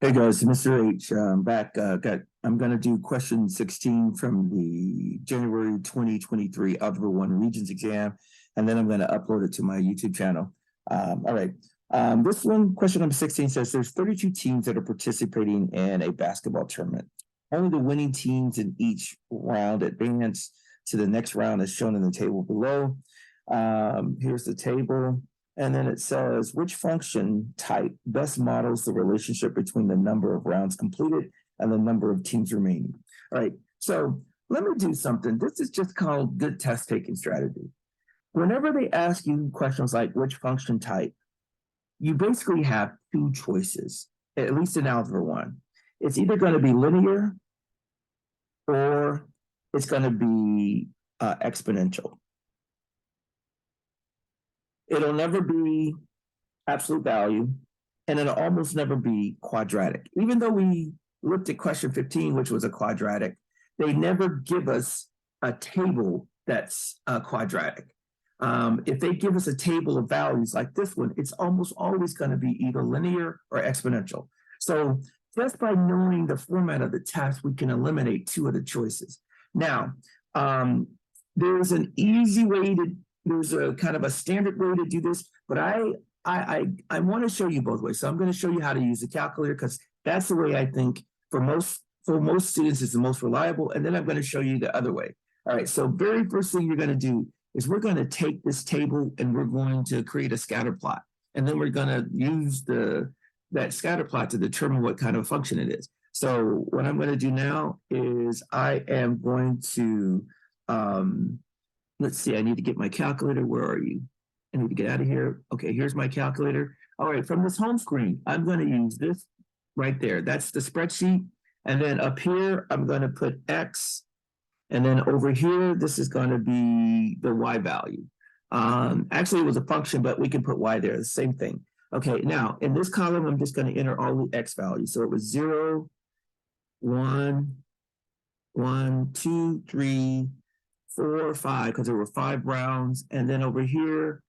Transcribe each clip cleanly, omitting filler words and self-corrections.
Hey guys, Mr. H, back. I'm going to do question 16 from the January 2023 Algebra 1 Regents exam, and then I'm going to upload it to my YouTube channel. All right. This one, question number 16 says there's 32 teams that are participating in a basketball tournament. Only the winning teams in each round advance to the next round as shown in the table below. Here's the table. And then it says, which function type best models the relationship between the number of rounds completed and the number of teams remaining? All right, so let me do something. This is just called good test taking strategy. Whenever they ask you questions like which function type, you basically have two choices, at least in Algebra 1. It's either going to be linear or it's going to be exponential. It'll never be absolute value, and it'll almost never be quadratic. Even though we looked at question 15, which was a quadratic, they never give us a table that's quadratic. If they give us a table of values like this one, it's almost always going to be either linear or exponential. So just by knowing the format of the test, we can eliminate two of the choices. Now, there's an easy way to there's a kind of a standard way to do this, but I want to show you both ways. So I'm going to show you how to use the calculator because that's the way I think for most students is the most reliable. And then I'm going to show you the other way. All right. So very first thing you're going to do is we're going to take this table and we're going to create a scatter plot, and then we're going to use that scatter plot to determine what kind of function it is. So what I'm going to do now is I am going to let's see, I need to get my calculator. Where are you? I need to get out of here. Okay, here's my calculator. All right, from this home screen, I'm going to use this right there. That's the spreadsheet. And then up here, I'm going to put X. And then over here, this is going to be the Y value. Actually, it was a function, but we can put Y there, the same thing. Okay, now in this column, I'm just going to enter all the X values. So it was 0, 1, 1, 2, 3, 4, 5, because there were 5 rounds. And then over here,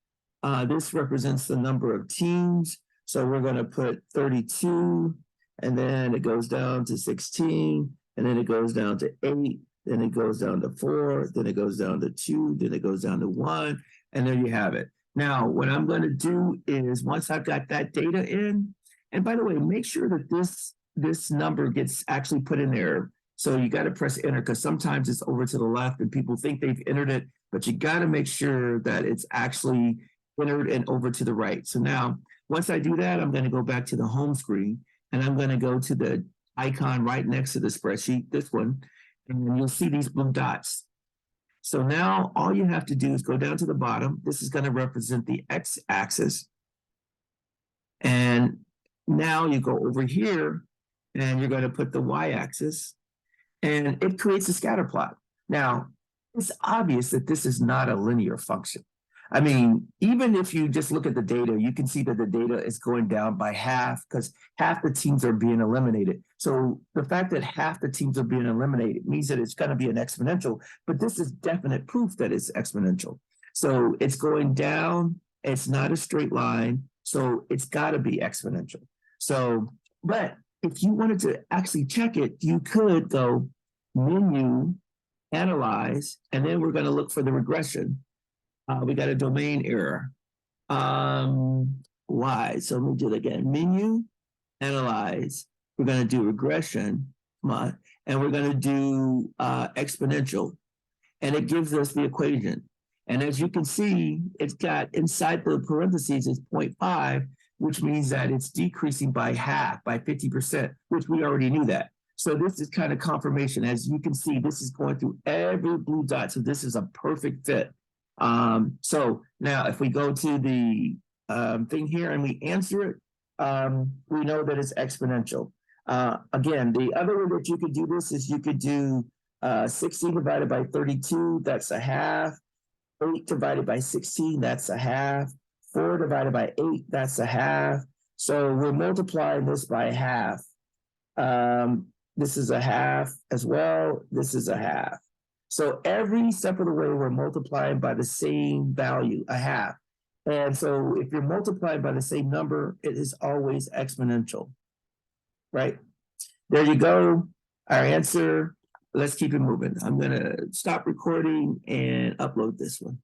this represents the number of teams. So we're going to put 32, and then it goes down to 16, and then it goes down to 8, then it goes down to 4, then it goes down to 2, then it goes down to 1, and there you have it. Now, what I'm going to do is once I've got that data in, and by the way, make sure that this number gets actually put in there. So you got to press enter because sometimes it's over to the left and people think they've entered it, but you got to make sure that it's actually entered and over to the right. So now, once I do that, I'm going to go back to the home screen and I'm going to go to the icon right next to the spreadsheet, this one, and you'll see these blue dots. So now all you have to do is go down to the bottom. This is going to represent the x-axis. And now you go over here and you're going to put the y-axis. And it creates a scatter plot. Now, it's obvious that this is not a linear function. I mean, even if you just look at the data, you can see that the data is going down by half because half the teams are being eliminated. So the fact that half the teams are being eliminated means that it's going to be an exponential, but this is definite proof that it's exponential. So it's going down, it's not a straight line, so it's got to be exponential. So, but if you wanted to actually check it, you could go menu, analyze, and then we're going to look for the regression. We got a domain error. Why? So let me do it again. Menu, analyze. We're going to do regression, and we're going to do exponential. And it gives us the equation. And as you can see, it's got inside the parentheses is 0.5, which means that it's decreasing by half, by 50%, which we already knew that. So this is kind of confirmation. As you can see, this is going through every blue dot. So this is a perfect fit. So now if we go to the thing here and we answer it, we know that it's exponential. Again, the other way that you could do this is you could do 60 divided by 32, that's a half. 8 divided by 16, that's a half. 4 divided by 8, that's a half. So we're multiplying this by half. This is a half as well. This is a half. So every step of the way, we're multiplying by the same value, a half. And so if you're multiplying by the same number, it is always exponential. right? There you go. Our answer. Let's keep it moving. I'm going to stop recording and upload this one.